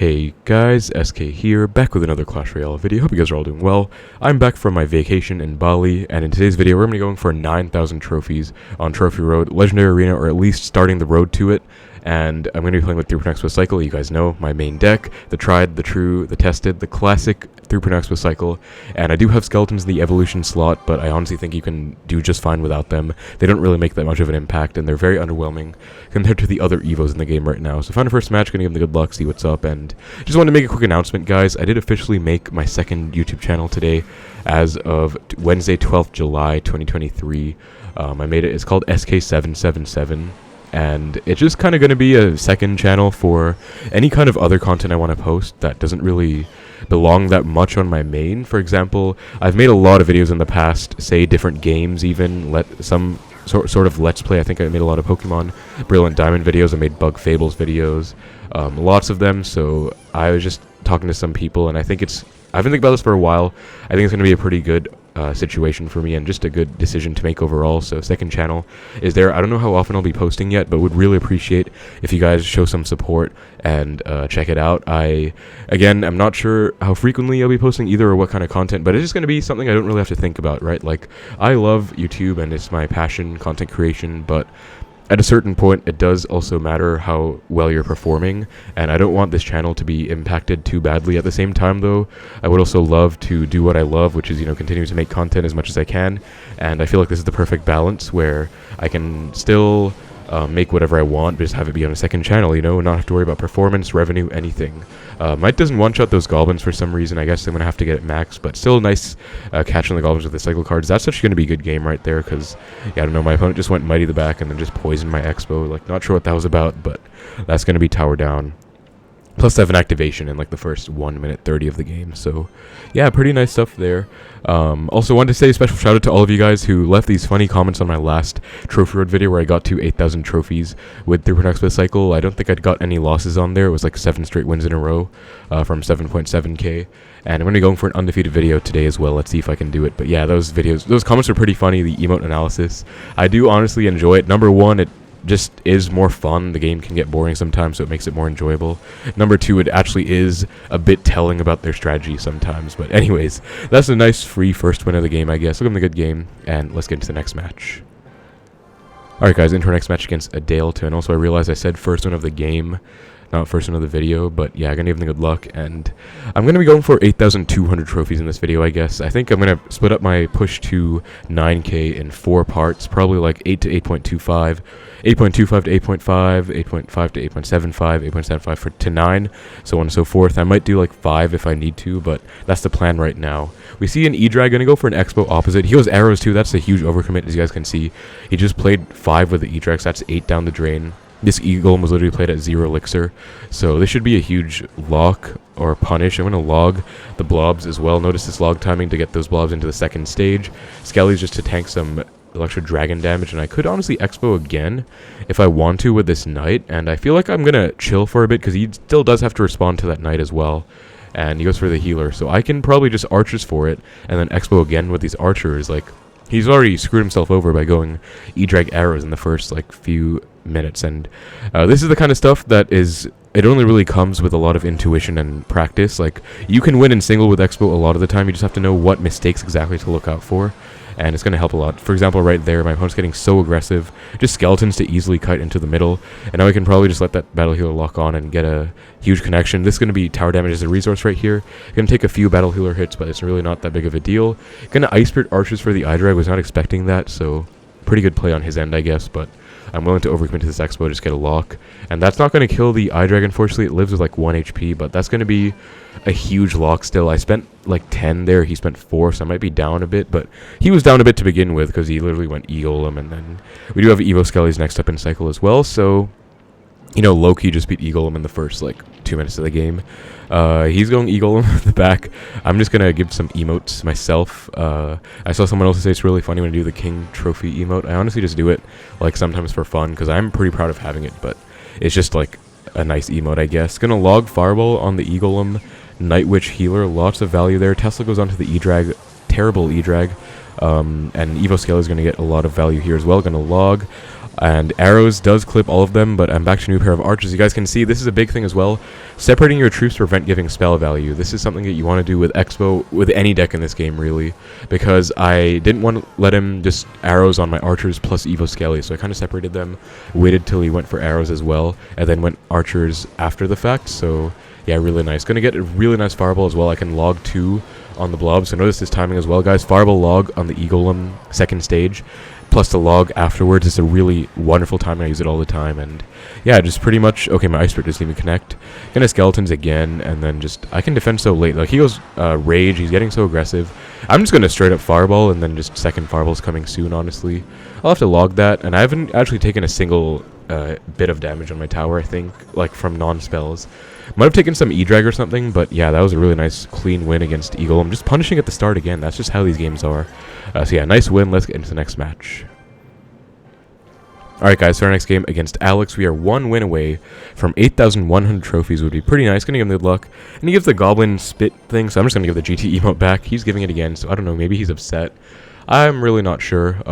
Hey guys, SK here, back with another Clash Royale video. Hope you guys are all doing well. I'm back from my vacation in Bali, and in today's video we're going to be going for 9,000 trophies on Trophy Road, Legendary Arena, or at least starting the road to it. And I'm going to be playing with 3.0 Xbow Cycle. You guys know my main deck, the tried, the true, the tested, the classic 3.0 Xbow Cycle. And I do have skeletons in the evolution slot, but I honestly think you can do just fine without them. They don't really make that much of an impact, and they're very underwhelming compared to the other Evos in the game right now. So find a first match, going to give them the good luck, see what's up, and just wanted to make a quick announcement, guys. I did officially make my second YouTube channel today as of Wednesday, 12th July, 2023. I made it. It's called SK777. And it's just kind of going to be a second channel for any kind of other content I want to post that doesn't really belong that much on my main. For example, I've made a lot of videos in the past, say different games even, some sort of Let's Play. I think I made a lot of Pokemon Brilliant Diamond videos. I made Bug Fables videos, lots of them. So I was just talking to some people, and I've been thinking about this for a while. I think it's going to be a pretty good situation for me and just a good decision to make overall. So second channel is there. I don't know how often I'll be posting yet, but would really appreciate if you guys show some support and check it out. I'm not sure how frequently I'll be posting either or what kind of content, but it's just going to be something I don't really have to think about, right? Like, I love YouTube and it's my passion, content creation, but at a certain point, it does also matter how well you're performing, and I don't want this channel to be impacted too badly. At the same time, though, I would also love to do what I love, which is, continue to make content as much as I can, and I feel like this is the perfect balance where I can still make whatever I want, but just have it be on a second channel, and not have to worry about performance, revenue, anything. Mike doesn't one-shot those goblins for some reason. I guess I'm going to have to get it maxed, but still a nice catch on the goblins with the cycle cards. That's actually going to be a good game right there, because, I don't know, my opponent just went Mighty the back and then just poisoned my Xbow. Like, not sure what that was about, but that's going to be tower down. Plus 7 activation in like the first 1 minute 30 of the game. So yeah, pretty nice stuff there. Also wanted to say a special shout out to all of you guys who left these funny comments on my last Trophy Road video where I got to 8,000 trophies with 3.0 Xbow Cycle. I don't think I'd got any losses on there. It was like 7 straight wins in a row from 7.7k. And I'm going to be going for an undefeated video today as well. Let's see if I can do it. But yeah, those comments are pretty funny. The emote analysis, I do honestly enjoy it. Number one, it just is more fun. The game can get boring sometimes, so it makes it more enjoyable. Number two, it actually is a bit telling about their strategy sometimes. But anyways, that's a nice free first win of the game, I guess. Look at the good game, and let's get into the next match. Alright guys, into our next match against Adale. And also I realized I said first win of the game, not first one of the video, but yeah, I'm gonna give them good luck, and I'm gonna be going for 8,200 trophies in this video, I guess. I think I'm gonna split up my push to 9k in 4 parts, probably like 8 to 8.25, 8.25 to 8.5, 8.5 to 8.75, 8.75 to 9, so on and so forth. I might do like 5 if I need to, but that's the plan right now. We see an E-Drag gonna go for an Xbow opposite. He goes arrows too. That's a huge overcommit, as you guys can see. He just played 5 with the E-Drags. That's 8 down the drain. This Golem was literally played at 0 Elixir, so this should be a huge lock or punish. I'm going to log the blobs as well. Notice this log timing to get those blobs into the second stage. Skelly's just to tank some Electro Dragon damage, and I could honestly Xbow again if I want to with this Knight, and I feel like I'm going to chill for a bit because he still does have to respond to that Knight as well, and he goes for the healer, so I can probably just Archers for it, and then Xbow again with these Archers. Like, he's already screwed himself over by going E-Drag arrows in the first few minutes, and this is the kind of stuff that it only really comes with a lot of intuition and practice. Like, you can win in single with Xbow a lot of the time. You just have to know what mistakes exactly to look out for, and it's going to help a lot. For example, right there, my opponent's getting so aggressive, just skeletons to easily kite into the middle, and now we can probably just let that battle healer lock on and get a huge connection. This is going to be tower damage as a resource right here. Going to take a few battle healer hits, but it's really not that big of a deal. Going to Ice Spirit Archers for the I-Drag. Was not expecting that, so pretty good play on his end, I guess, but I'm willing to overcommit to this Xbow, just get a lock. And that's not going to kill the I-Drag, unfortunately. It lives with like 1 HP, but that's going to be a huge lock still. I spent like 10 there. He spent 4, so I might be down a bit. But he was down a bit to begin with because he literally went E-Golem. And then we do have Evo Skellies next up in cycle as well. So, Loki just beat E-Golem in the first 2 minutes of the game. He's going E-Golem in the back. I'm just going to give some emotes myself. I saw someone else say it's really funny when I do the King Trophy emote. I honestly just do it sometimes for fun because I'm pretty proud of having it, but it's just a nice emote, I guess. Gonna log Fireball on the E-Golem Night Witch healer. Lots of value there. Tesla goes onto the E-Drag. Terrible E-Drag. And Evo Scale is going to get a lot of value here as well. Going to log. And arrows does clip all of them, but I'm back to a new pair of archers. You guys can see this is a big thing as well. Separating your troops to prevent giving spell value. This is something that you want to do with Xbow, with any deck in this game, really. Because I didn't want to let him just arrows on my archers plus Evo Scaly, so I kind of separated them, waited till he went for arrows as well, and then went archers after the fact, so yeah, really nice. Gonna get a really nice fireball as well. I can log 2 on the blob, so notice this timing as well, guys. Fireball log on the Golem second stage, plus the log afterwards. It's a really wonderful timing. I use it all the time, and yeah, just pretty much, okay, my Ice Spirit doesn't even connect. Gonna Skeletons again, and then just, I can defend so late. Like, he goes Rage, he's getting so aggressive. I'm just gonna straight up Fireball, and then just second Fireball's coming soon, honestly. I'll have to log that, and I haven't actually taken a single bit of damage on my tower, I think, like, from non-spells. Might have taken some E-Drag or something, but yeah, that was a really nice, clean win against Eagle. I'm just punishing at the start again. That's just how these games are. So yeah, nice win. Let's get into the next match. Alright guys, so our next game against Alex, we are 1 win away from 8,100 trophies. Would be pretty nice. Gonna give him good luck. And he gives the Goblin Spit thing, so I'm just gonna give the GT emote back. He's giving it again, so I don't know, maybe he's upset. I'm really not sure.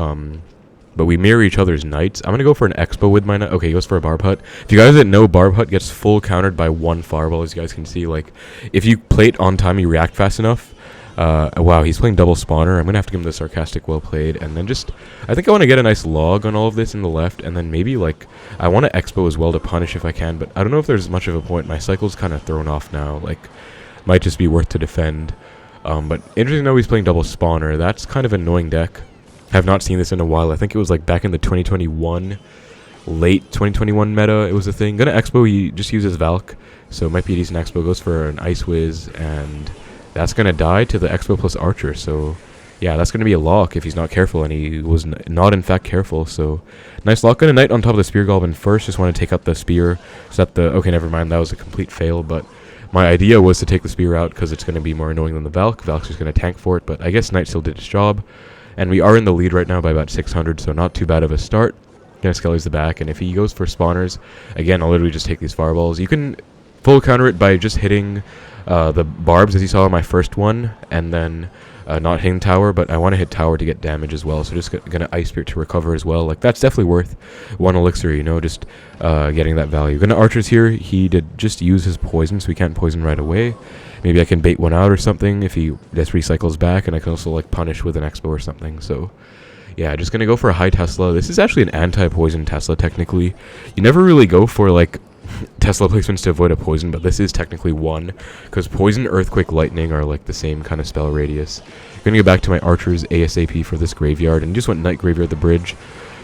But we mirror each other's knights. I'm gonna go for an Xbow with my knight. Okay, he goes for a Barb Hut. If you guys didn't know, Barb Hut gets full countered by 1 fireball, as you guys can see. Like, if you play it on time, you react fast enough. Wow, he's playing double spawner. I'm gonna have to give him the sarcastic well played, and then just, I think I want to get a nice log on all of this in the left, and then maybe, like, I want to Xbow as well to punish if I can, but I don't know if there's much of a point. My cycle's kind of thrown off now. Like, might just be worth to defend. But interesting to know he's playing double spawner. That's kind of an annoying deck. Have not seen this in a while. I think it was like back in the 2021, late 2021 meta, it was a thing. Gonna Xbow, he just uses Valk, so it might be a decent Xbow. Goes for an Ice Wiz, and that's gonna die to the Xbow plus Archer, so yeah, that's gonna be a lock if he's not careful, and he was not in fact careful, so nice lock. Gonna Knight on top of the Spear Goblin first, just want to take out the Spear, so that the, okay, never mind, that was a complete fail, but my idea was to take the Spear out, because it's gonna be more annoying than the Valk. Valk's just gonna tank for it, but I guess Knight still did his job. And we are in the lead right now by about 600, so not too bad of a start. Gonna Skelly's the back, and if he goes for spawners, again, I'll literally just take these fireballs. You can full counter it by just hitting the barbs, as you saw in my first one, and then not hitting tower, but I want to hit tower to get damage as well, so just gonna Ice Spirit to recover as well. Like, that's definitely worth 1 elixir, you know, just getting that value. Gonna Archers here. He did just use his poison, so he can't poison right away. Maybe I can bait one out or something if he just recycles back, and I can also, like, punish with an Xbow or something. So yeah, just gonna go for a high Tesla. This is actually an anti-poison Tesla, technically. You never really go for, like, Tesla placements to avoid a poison, but this is technically one, because poison, earthquake, lightning are, like, the same kind of spell radius. Gonna go back to my archers ASAP for this graveyard, and just went Knight Graveyard the bridge.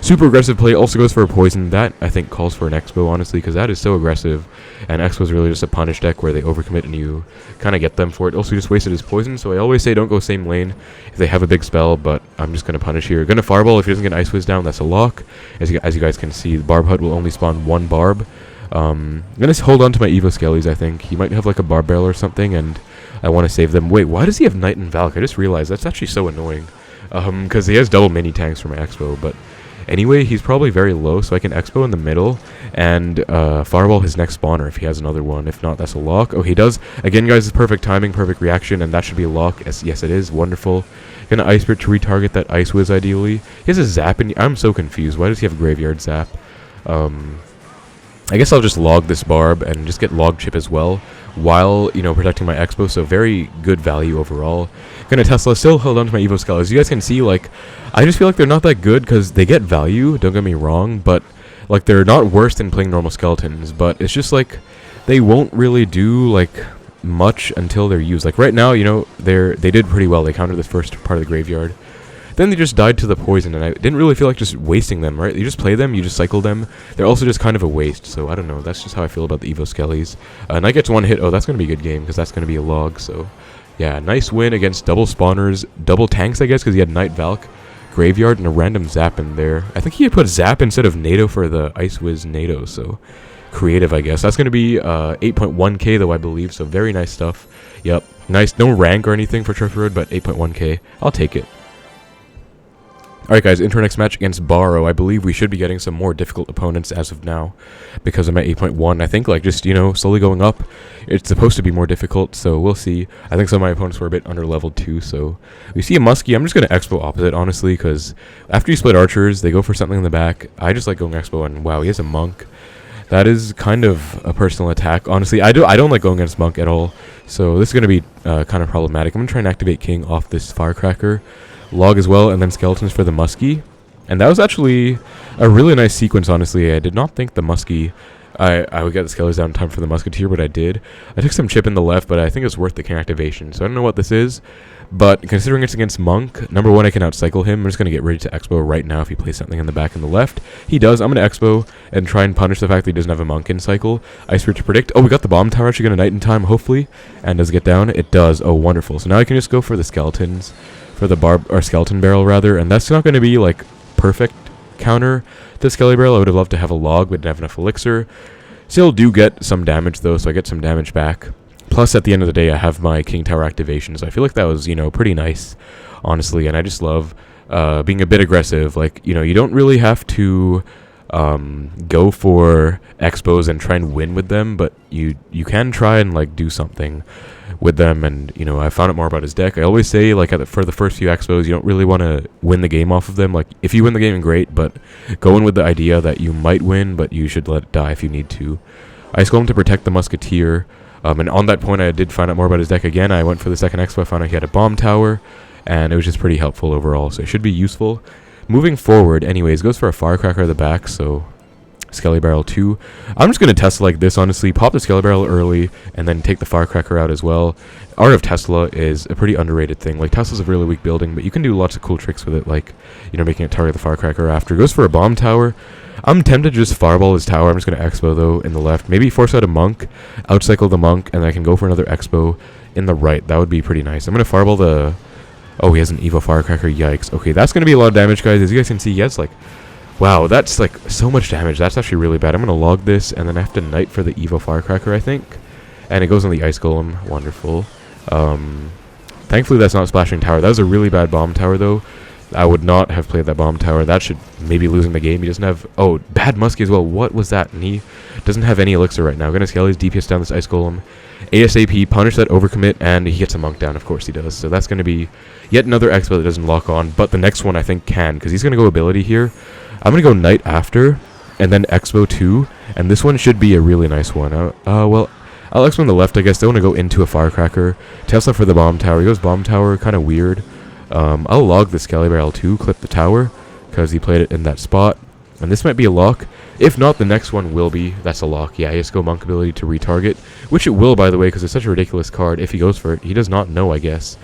Super aggressive play, also goes for a poison. That, I think, calls for an Xbow, honestly, because that is so aggressive. And Xbow's really just a punish deck where they overcommit and you kind of get them for it. Also, just wasted his poison, so I always say don't go same lane if they have a big spell, but I'm just going to punish here. Going to Fireball. If he doesn't get Ice Wiz down, that's a lock. As you guys can see, the Barb Hut will only spawn 1 Barb. I'm going to hold on to my Evo Skellies, I think. He might have, like, a Barb Barrel or something, and I want to save them. Wait, why does he have Knight and Valk? I just realized that's actually so annoying. Because he has double mini tanks for my Xbow, but anyway, he's probably very low, so I can Xbow in the middle and Fireball his next spawner if he has another one. If not, that's a lock. Oh, he does. Again, guys, it's perfect timing, perfect reaction, and that should be a lock. Yes, it is. Wonderful. Gonna Ice Spirit to retarget that Ice Wiz, ideally. He has a Zap, and I'm so confused. Why does he have Graveyard Zap? I guess I'll just log this Barb and just get Log Chip as well, while, you know, protecting my Xbow, so very good value overall. Gonna Tesla, still held on to my Evo Skull. As you guys can see, like, I just feel like they're not that good, because they get value, don't get me wrong, but, like, they're not worse than playing normal skeletons, but it's just, like, they won't really do, like, much until they're used. Like, right now, you know, they did pretty well. They countered the first part of the graveyard. Then they just died to the poison, and I didn't really feel like just wasting them, right? You just play them, you just cycle them. They're also just kind of a waste, so I don't know. That's just how I feel about the Evo Skellies. And I get to 1 hit. Oh, that's going to be a good game, because that's going to be a log, so yeah, nice win against double spawners, double tanks, I guess, because he had Knight Valk, Graveyard, and a random Zap in there. I think he had put Zap instead of NATO for the Ice Wiz NATO, so creative, I guess. That's going to be 8.1k, though, I believe, so very nice stuff. Yep, nice. No rank or anything for Trophy Road, but 8.1k. I'll take it. Alright guys, into our next match against Barrow. I believe we should be getting some more difficult opponents as of now, because I'm at 8.1. I think, like, just, slowly going up, it's supposed to be more difficult, so we'll see. I think some of my opponents were a bit under-leveled too, so we see a Muskie. I'm just going to Xbow opposite, honestly, because after you split archers, they go for something in the back. I just like going Xbow, and wow, he has a monk. That is kind of a personal attack, honestly. I don't like going against monk at all, so this is going to be kind of problematic. I'm going to try and activate king off this Firecracker. Log as well, and then skeletons for the Muskie. And that was actually a really nice sequence, honestly. I did not think the Muskie, I would get the skeletons down in time for the Musketeer, but I did. I took some chip in the left, but I think it's worth the king activation. So I don't know what this is, but considering it's against Monk, number one, I can outcycle him. I'm just going to get ready to Xbow right now if he plays something in the back and the left. He does. I'm going to Xbow and try and punish the fact that he doesn't have a Monk in cycle. Ice Spirit to predict. Oh, we got the bomb tower actually going to knight in time, hopefully. And does it get down? It does. Oh, wonderful. So now I can just go for the skeletons. For the skeleton barrel rather, and that's not going to be like perfect counter to skelly barrel. I would have loved to have a log, but didn't have enough elixir. Still do get some damage though, so I get some damage back. Plus, at the end of the day, I have my king tower activation, so I feel like that was pretty nice, honestly. And I just love being a bit aggressive. Like you don't really have to go for expos and try and win with them, but you can try and like do something with them. And I found out more about his deck. I always say, like, for the first few expos, you don't really want to win the game off of them. Like, if you win the game, great, but go in with the idea that you might win, but you should let it die if you need to. Ice Golem to protect the Musketeer, and on that point I did find out more about his deck again. I went for the second expo, I found out he had a bomb tower, and it was just pretty helpful overall, so it should be useful. Moving forward, anyways, goes for a Firecracker at the back, so Skelly Barrel 2. I'm just going to Tesla like this, honestly. Pop the Skelly Barrel early, and then take the Firecracker out as well. Art of Tesla is a pretty underrated thing. Like, Tesla's a really weak building, but you can do lots of cool tricks with it, like, making it target the Firecracker after. Goes for a Bomb Tower. I'm tempted to just Fireball his tower. I'm just going to Expo, though, in the left. Maybe force out a Monk, outcycle the Monk, and I can go for another Expo in the right. That would be pretty nice. I'm going to Fireball the... Oh, he has an Evo Firecracker. Yikes. Okay, that's going to be a lot of damage, guys. As you guys can see, he has, like... Wow, that's like so much damage. That's actually really bad. I'm going to log this, and then I have to knight for the Evo Firecracker, I think. And it goes on the Ice Golem. Wonderful. Thankfully, that's not Splashing Tower. That was a really bad bomb tower, though. I would not have played that bomb tower. That should maybe losing the game. He doesn't have... Oh, bad Muskie as well. What was that? And he doesn't have any elixir right now. I'm going to scale his DPS down this Ice Golem. ASAP, punish that overcommit, and he gets a Monk down. Of course he does. So that's going to be yet another expo that doesn't lock on. But the next one, I think, can, because he's going to go ability here. I'm going to go Knight after, and then Expo 2, and this one should be a really nice one. Well, I'll Expo on the left, I guess. They want to go into a Firecracker. Tesla for the Bomb Tower. He goes Bomb Tower, kind of weird. I'll log the Skelly Barrel 2, clip the tower, because he played it in that spot. And this might be a lock. If not, the next one will be. That's a lock. Yeah, he has to go Monk ability to retarget, which it will, by the way, because it's such a ridiculous card. If he goes for it, he does not know, I guess.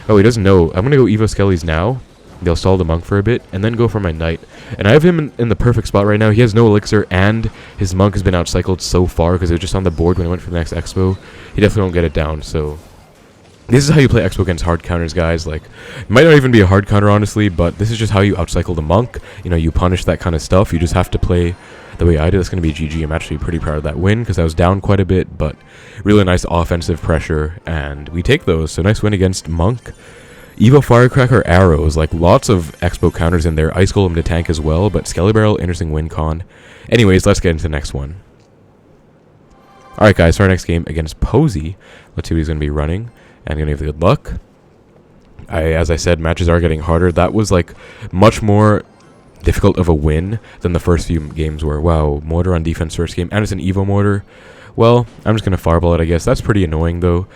Oh, he doesn't know. I'm going to go Evo Skellies now. They'll stall the Monk for a bit, and then go for my Knight. And I have him in the perfect spot right now. He has no elixir, and his Monk has been outcycled so far, because it was just on the board when I went for the next Expo. He definitely won't get it down, so... This is how you play Expo against hard counters, guys. Like, it might not even be a hard counter, honestly, but this is just how you outcycle the Monk. You punish that kind of stuff. You just have to play the way I did. That's going to be GG. I'm actually pretty proud of that win, because I was down quite a bit, but really nice offensive pressure, and we take those. So nice win against Monk. Evo Firecracker arrows, like lots of Expo counters in there. Ice Golem to tank as well, but Skelly Barrel, interesting win con. Anyways, let's get into the next one. Alright guys, so our next game against Posey. Let's see what he's going to be running, and going to have good luck. As I said, matches are getting harder. That was like much more difficult of a win than the first few games were. Wow, Mortar on defense first game, and it's an Evo Mortar. Well, I'm just going to Fireball it, I guess. That's pretty annoying though.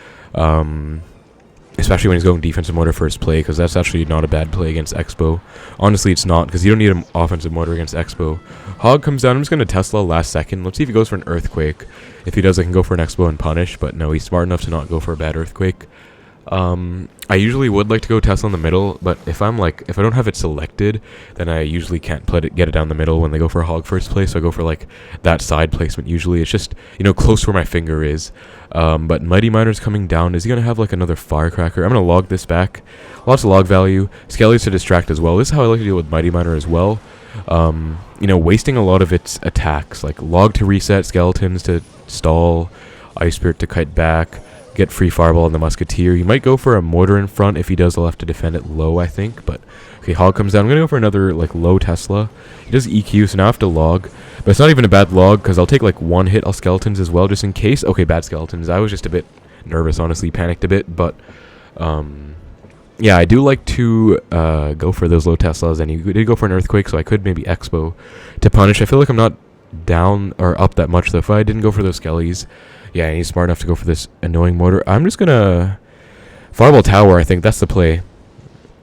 Especially when he's going defensive mortar first play, because that's actually not a bad play against Expo. Honestly, it's not, because you don't need an offensive mortar against Expo. Hog comes down. I'm just going to Tesla last second. Let's see if he goes for an Earthquake. If he does, I can go for an Expo and punish, but no, he's smart enough to not go for a bad Earthquake. I usually would like to go Tesla in the middle, but if I don't have it selected, then I usually can't get it down the middle when they go for a Hog first play, so I go for like that side placement usually. It's just, close where my finger is. But Mighty Miner's coming down. Is he going to have like another Firecracker? I'm going to log this back. Lots of log value. Skellies to distract as well. This is how I like to deal with Mighty Miner as well. Wasting a lot of its attacks, like log to reset, skeletons to stall, Ice Spirit to kite back, get free Fireball on the Musketeer. You might go for a Mortar in front. If he does, I'll have to defend it low, I think. But, okay, Hog comes down. I'm going to go for another, like, low Tesla. He does EQ, so now I have to log. But it's not even a bad log, because I'll take, like, one hit on Skeletons as well, just in case. Okay, bad Skeletons. I was just a bit nervous, honestly. Panicked a bit, but, yeah, I do like to go for those low Teslas, and he did go for an Earthquake, so I could maybe Xbow to punish. I feel like I'm not down or up that much, though. If I didn't go for those Skellies, yeah, and he's smart enough to go for this annoying Mortar. I'm just gonna Fireball Tower. I think that's the play.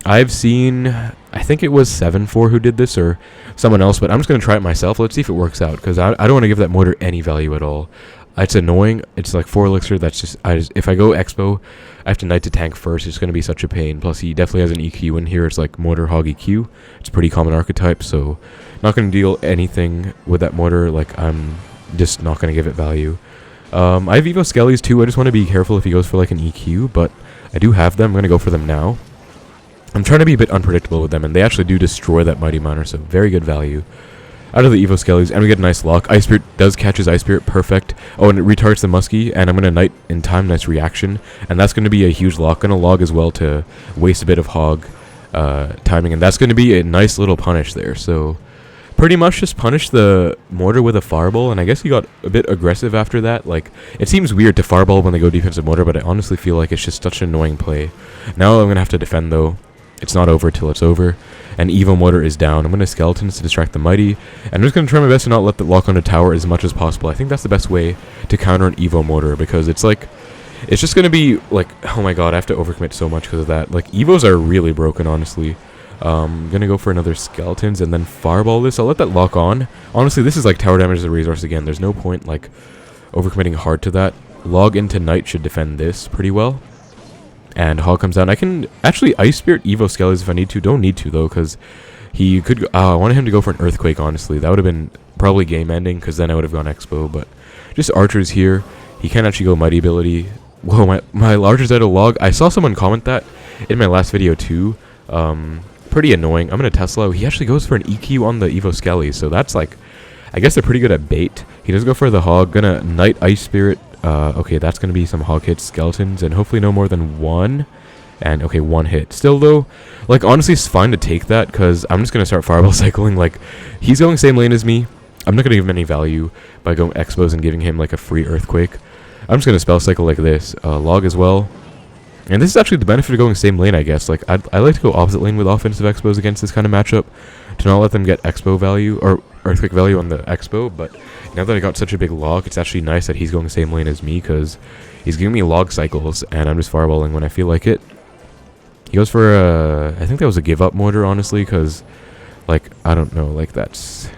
I've seen, I think it was 7-4 who did this, or someone else, but I'm just gonna try it myself. Let's see if it works out, because I don't want to give that Mortar any value at all. It's annoying. It's like 4 Elixir. That's just, if I go Xbow, I have to Knight to tank first. It's going to be such a pain. Plus, he definitely has an EQ in here. It's like Mortar, Hog, EQ. It's a pretty common archetype, so not going to deal anything with that Mortar. Like, I'm just not going to give it value. I have Evo Skellies too. I just want to be careful if he goes for like an EQ, but I do have them. I'm going to go for them now. I'm trying to be a bit unpredictable with them, and they actually do destroy that Mighty Miner, so very good value. Out of the Evo Skellies, and we get a nice lock. Ice Spirit does catch his Ice Spirit, perfect. Oh, and it retargets the Muskie, and I'm going to Knight in time, nice reaction. And that's going to be a huge lock. Going to log as well to waste a bit of Hog timing, and that's going to be a nice little punish there. So, pretty much just punish the Mortar with a Fireball, and I guess he got a bit aggressive after that. Like, it seems weird to Fireball when they go defensive Mortar, but I honestly feel like it's just such an annoying play. Now I'm going to have to defend, though. It's not over till it's over. And Evo Mortar is down. I'm going to Skeletons to distract the Mighty. And I'm just going to try my best to not let the lock on the tower as much as possible. I think that's the best way to counter an Evo Mortar, because it's like, it's just going to be like, oh my god, I have to overcommit so much because of that. Like, Evos are really broken, honestly. I'm going to go for another Skeletons and then Fireball this. I'll let that lock on. Honestly, this is like tower damage as a resource again. There's no point like overcommitting hard to that. Log into Knight should defend this pretty well. And Hog comes down. I can actually Ice Spirit Evo Skellies if I need to. Don't need to, though, because he could go... I wanted him to go for an Earthquake, honestly. That would have been probably game ending, because then I would have gone Xbow. But just Archers here. He can actually go Mighty Ability. Whoa, my Archers out of log. I saw someone comment that in my last video, too. Pretty annoying. I'm going to Tesla. He actually goes for an EQ on the Evo Skellies, so that's like... I guess they're pretty good at bait. He does go for the Hog. Gonna Knight Ice Spirit. Okay, that's going to be some Hog hits, Skeletons, and hopefully no more than one. And, okay, one hit. Still, though, like, honestly, it's fine to take that, because I'm just going to start Fireball Cycling. Like, he's going same lane as me. I'm not going to give him any value by going Xbows and giving him, like, a free Earthquake. I'm just going to Spell Cycle like this. Log as well. And this is actually the benefit of going same lane, I guess. Like, I like to go opposite lane with offensive Xbows against this kind of matchup, to not let them get Xbow value, or Earthquake value on the Xbow, but now that I got such a big log, it's actually nice that he's going the same lane as me, because he's giving me log cycles, and I'm just Fireballing when I feel like it. He goes for a... I think that was a give-up Mortar, honestly, because, like, I don't know, like, that's...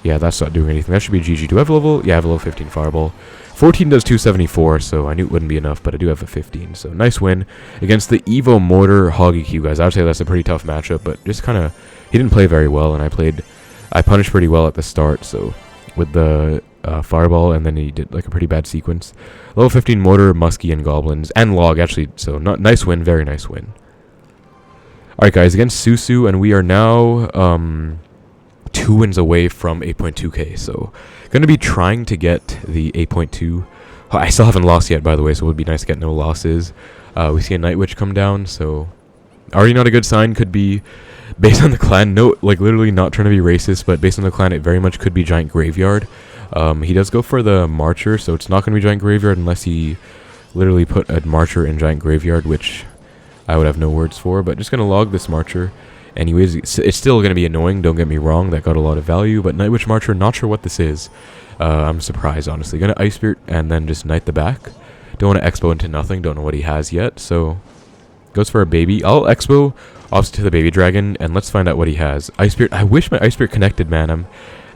Yeah, that's not doing anything. That should be GG. Do I have a level... Yeah, I have a level 15 Fireball. 14 does 274, so I knew it wouldn't be enough, but I do have a 15, so nice win against the Evo Mortar Hog EQ, guys. I would say that's a pretty tough matchup, but just kind of... He didn't play very well, and I punished pretty well at the start, so... With the Fireball, and then he did like a pretty bad sequence. Level 15 Mortar, Muskie, and Goblins, and Log, actually, so nice win, very nice win. Alright guys, against Susu, and we are now 2 wins away from 8.2k, so going to be trying to get the 8.2. I still haven't lost yet, by the way, so it would be nice to get no losses. We see a Night Witch come down, so already not a good sign. Could be based on the clan. No, like literally not trying to be racist, but based on the clan, it very much could be Giant Graveyard. He does go for the Marcher, so it's not going to be Giant Graveyard unless he literally put a Marcher in Giant Graveyard, which I would have no words for, but just going to log this Marcher. Anyways, it's still going to be annoying, don't get me wrong, that got a lot of value, but Night Witch Marcher, not sure what this is. I'm surprised, honestly. Going to Ice Spirit and then just Knight the back. Don't want to Expo into nothing, don't know what he has yet, so goes for a baby. I'll Expo off to the baby dragon, and let's find out what he has. Ice Spirit, I wish my Ice Spirit connected, man. I'm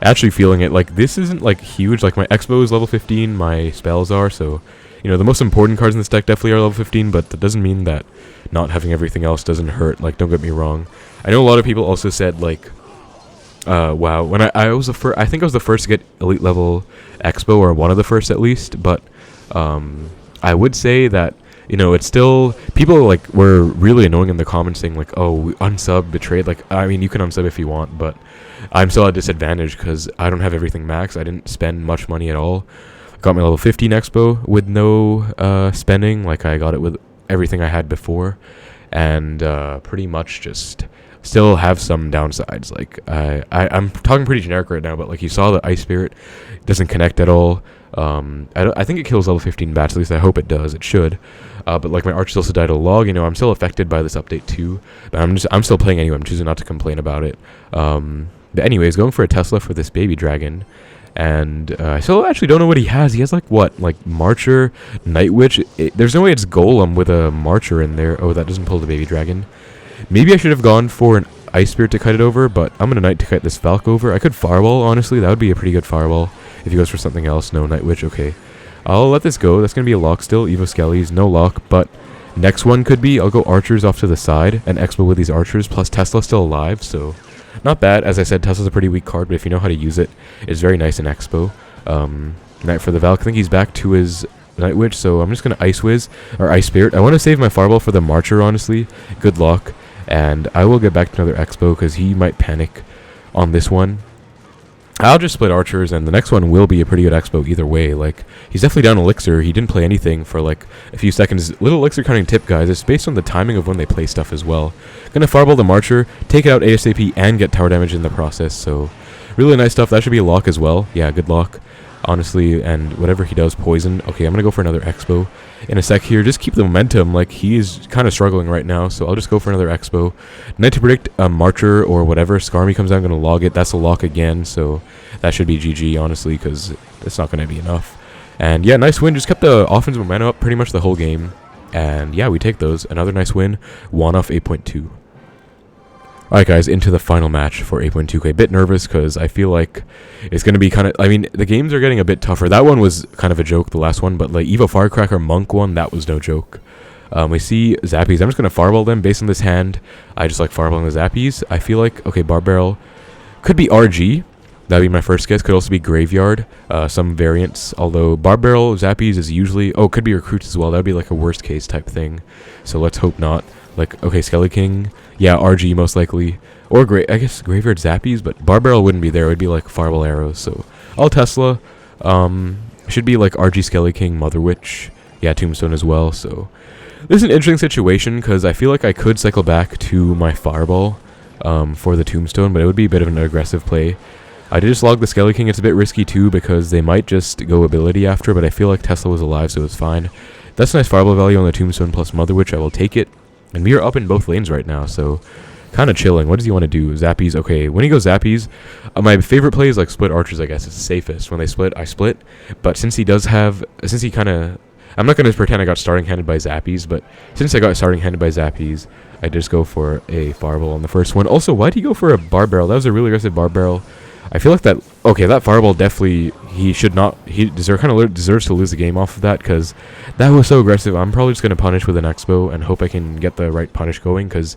actually feeling it. Like, this isn't, like, huge. Like, my Expo is level 15, my spells are, so, you know, the most important cards in this deck definitely are level 15, but that doesn't mean that not having everything else doesn't hurt. Like, don't get me wrong. I know a lot of people also said, like, wow, when I was the first, I think I was the first to get elite level Expo, or one of the first at least, but I would say that, you know, it's still, people like were really annoying in the comments saying like, oh, unsub, betrayed. Like, I mean, you can unsub if you want, but I'm still at a disadvantage because I don't have everything max. I didn't spend much money at all. Got my level 15 Xbow with no spending, like I got it with everything I had before. And pretty much just still have some downsides. Like I'm talking pretty generic right now, but like you saw, the Ice Spirit doesn't connect at all. I think it kills level 15 bats, at least I hope it does. It should. But like my archers also died a log. You know, I'm still affected by this update too. But I'm still playing anyway. I'm choosing not to complain about it. But anyways, going for a Tesla for this baby dragon. And I still actually don't know what he has. He has like what? Like Marcher, Night Witch. There's no way it's Golem with a Marcher in there. Oh, that doesn't pull the baby dragon. Maybe I should have gone for an Ice Spirit to kite it over, but I'm going to Knight to kite this Valk over. I could Fireball, honestly. That would be a pretty good Fireball. If he goes for something else. No, Night Witch, okay. I'll let this go. That's going to be a lock still. Evo Skellies, no lock, but next one could be, I'll go Archers off to the side, and Xbow with these Archers, plus Tesla still alive, so not bad. As I said, Tesla's a pretty weak card, but if you know how to use it, it's very nice in Xbow. Knight for the Valk. I think he's back to his Night Witch, so I'm just going to Ice Whiz, or Ice Spirit. I want to save my Fireball for the Marcher, honestly. Good luck. And I will get back to another Xbow, because he might panic on this one. I'll just split Archers, and the next one will be a pretty good Xbow either way. Like, he's definitely down Elixir. He didn't play anything for, like, a few seconds. Little Elixir counting tip, guys. It's based on the timing of when they play stuff as well. Gonna Fireball the Marcher, take it out ASAP, and get tower damage in the process. So, really nice stuff. That should be a lock as well. Yeah, good luck, honestly. And whatever he does, poison. Okay, I'm gonna go for another Xbow in a sec here. Just keep the momentum. Like, he is kind of struggling right now, so I'll just go for another Xbow. Knight to predict a Marcher or whatever. Skarmy comes out, I'm going to log it. That's a lock again, so that should be GG, honestly, because it's not going to be enough. And yeah, nice win. Just kept the offensive momentum up pretty much the whole game. And yeah, we take those. Another nice win. 1 off 8.2. Alright guys, into the final match for 8.2k. Bit nervous because I feel like it's going to be kind of... I mean, the games are getting a bit tougher. That one was kind of a joke, the last one, but like Evo Firecracker Monk one, that was no joke. We see Zappies. I'm just going to Fireball them based on this hand. I just like Fireballing the Zappies. I feel like, okay, Barbarrel could be RG. That would be my first guess. Could also be Graveyard. Some variants. Although Barbarrel Zappies is usually... Oh, could be Recruits as well. That would be like a worst case type thing. So let's hope not. Like, okay, Skelly King. Yeah, RG most likely. Or, I guess Graveyard Zappies, but Barbarrel wouldn't be there. It would be like Fireball Arrows. So, all Tesla. Should be like RG Skelly King, Mother Witch. Yeah, Tombstone as well. So, this is an interesting situation because I feel like I could cycle back to my Fireball for the Tombstone, but it would be a bit of an aggressive play. I did just log the Skelly King. It's a bit risky too because they might just go ability after, but I feel like Tesla was alive, so it's fine. That's a nice Fireball value on the Tombstone plus Mother Witch. I will take it. And we are up in both lanes right now, so kind of chilling. What does he want to do? Zappies. Okay, when he goes Zappies, my favorite play is like split Archers, I guess. It's the safest. When they split, I split. But since he does have... Since he kind of... I'm not going to pretend I got starting handed by Zappies, but since I got starting handed by Zappies, I just go for a Fireball on the first one. Also, why did he go for a Barbarrel? That was a really aggressive Barbarrel. I feel like that... Okay, that Fireball definitely... He should not... He deserves to lose the game off of that, because that was so aggressive. I'm probably just going to punish with an Xbow and hope I can get the right punish going, because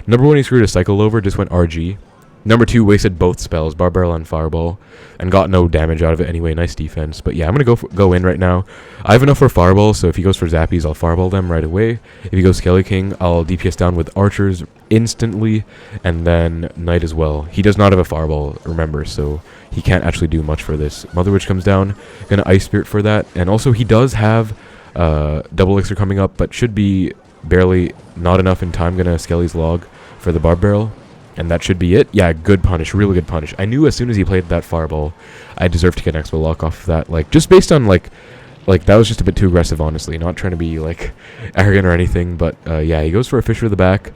number 1, he screwed a Cycle over, just went RG. Number 2, wasted both spells, Barbarrel and Fireball, and got no damage out of it anyway. Nice defense. But yeah, I'm going to go in right now. I have enough for Fireball, so if he goes for Zappies, I'll Fireball them right away. If he goes Skelly King, I'll DPS down with Archers instantly, and then Knight as well. He does not have a Fireball, remember, so he can't actually do much for this. Mother Witch comes down, gonna Ice Spirit for that, and also he does have double Elixir coming up, but should be barely not enough in time. Gonna Skelly's Log for the Barbarrel. And that should be it. Yeah, good punish. Really good punish. I knew as soon as he played that Fireball, I deserved to get an Xbow lock off of that. Like, just based on, like, that was just a bit too aggressive, honestly. Not trying to be, like, arrogant or anything. But, yeah, he goes for a Fish for the back.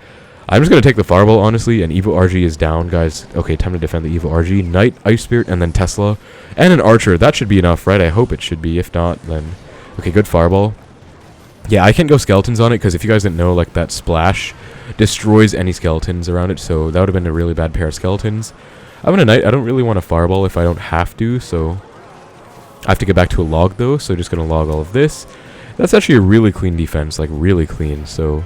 I'm just going to take the Fireball, honestly. And Evo RG is down, guys. Okay, time to defend the Evo RG. Knight, Ice Spirit, and then Tesla. And an Archer. That should be enough, right? I hope it should be. If not, then... Okay, good Fireball. Yeah, I can't go Skeletons on it, because if you guys didn't know, like, that Splash destroys any Skeletons around it, so that would have been a really bad pair of Skeletons. I'm gonna Knight. I don't really want to Fireball if I don't have to, so... I have to get back to a log, though, so just gonna log all of this. That's actually a really clean defense, like, really clean, so...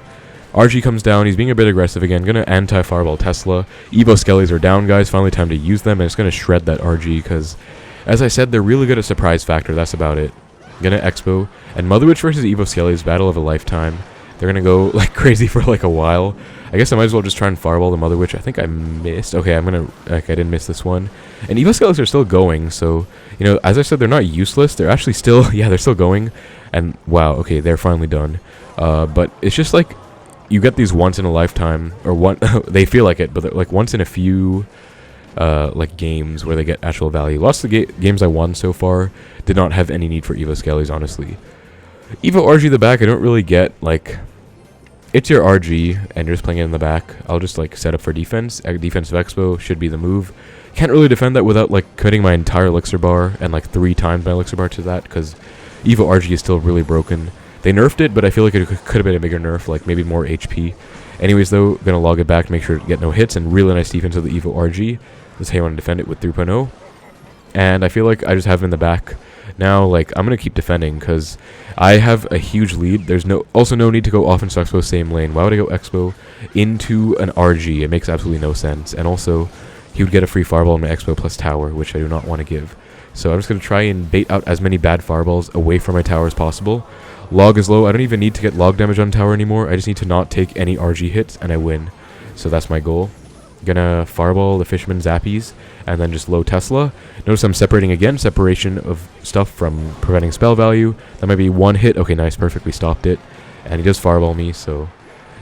RG comes down, he's being a bit aggressive again, gonna anti-Fireball Tesla. Evo Skellies are down, guys, finally time to use them, and it's gonna shred that RG, because... As I said, they're really good at Surprise Factor, that's about it. Gonna Expo, and Mother Witch versus Evo Skellies, battle of a lifetime. They're gonna go like crazy for like a while. I guess I might as well just try and fireball the Mother Witch. I think I missed. Okay, I'm gonna... Like, I didn't miss this one. And Evo Skeletons are still going, so... You know, as I said, they're not useless. They're actually still... Yeah, they're still going. And, wow, okay, they're finally done. But it's just like... You get these once in a lifetime... Or one... they feel like it, but they're like once in a few... like games where they get actual value. Lots of the games I won so far did not have any need for Evo Skellies, honestly. Evo RG the back, I don't really get, like... It's your RG, and you're just playing it in the back. I'll just, like, set up for defense. Defensive Expo should be the move. Can't really defend that without, like, committing my entire Elixir bar, and, like, 3 times my Elixir bar to that, because Evo RG is still really broken. They nerfed it, but I feel like it could have been a bigger nerf, like, maybe more HP. Anyways, though, gonna log it back to make sure to get no hits, and really nice defense of the Evo RG. That's how you want to defend it with 3.0. And I feel like I just have him in the back. Now, like, I'm going to keep defending because I have a huge lead. There's also no need to go offense to Expo same lane. Why would I go Expo into an RG? It makes absolutely no sense. And also, he would get a free fireball in my Expo plus tower, which I do not want to give. So I'm just going to try and bait out as many bad fireballs away from my tower as possible. Log is low. I don't even need to get log damage on tower anymore. I just need to not take any RG hits, and I win. So that's my goal. Gonna fireball the Fisherman Zappies, and then just low Tesla. Notice I'm separating again. Separation of stuff from preventing spell value. That might be 1 hit. Okay, nice. Perfectly stopped it. And he does fireball me, so...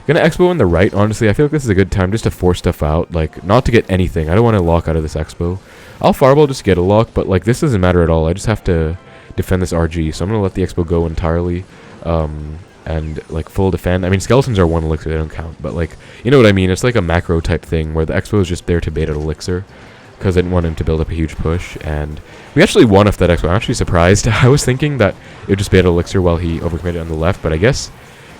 Gonna Expo on the right, honestly. I feel like this is a good time just to force stuff out. Like, not to get anything. I don't want to lock out of this Expo. I'll fireball just to get a lock, but, like, this doesn't matter at all. I just have to defend this RG. So I'm gonna let the Expo go entirely. And, like, full defend. I mean, skeletons are 1 elixir, they don't count. But, like, you know what I mean? It's like a macro type thing where the Expo is just there to bait out elixir. Because I didn't want him to build up a huge push. And we actually won off that Expo. I'm actually surprised. I was thinking that it would just bait out elixir while he overcommitted on the left. But I guess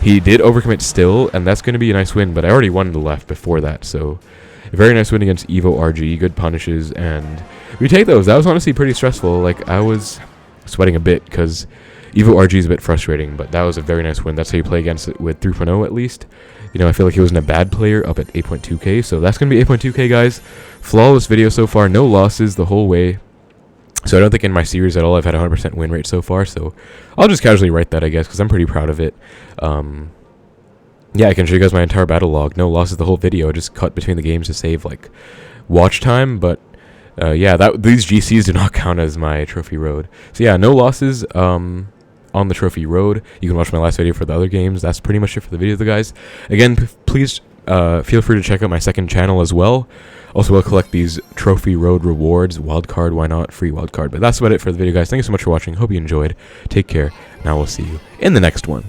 he did overcommit still. And that's going to be a nice win. But I already won the left before that. So, a very nice win against Evo RG. Good punishes. And we take those. That was honestly pretty stressful. Like, I was sweating a bit because... Evo RG is a bit frustrating, but that was a very nice win. That's how you play against it with 3.0 at least. You know, I feel like he wasn't a bad player up at 8.2k, so that's going to be 8.2k, guys. Flawless video so far, no losses the whole way. So I don't think in my series at all I've had 100% win rate so far, so I'll just casually write that, I guess, because I'm pretty proud of it. Yeah, I can show you guys my entire battle log. No losses the whole video. I just cut between the games to save, like, watch time, but... yeah, these GCs do not count as my trophy road. So yeah, no losses on the trophy road. You can watch my last video for the other games. That's pretty much it for the video, guys. Again, please feel free to check out my second channel as well. Also, we'll collect these trophy road rewards. Wildcard, why not? Free wildcard. But that's about it for the video, guys. Thank you so much for watching. Hope you enjoyed. Take care. Now we'll see you in the next one.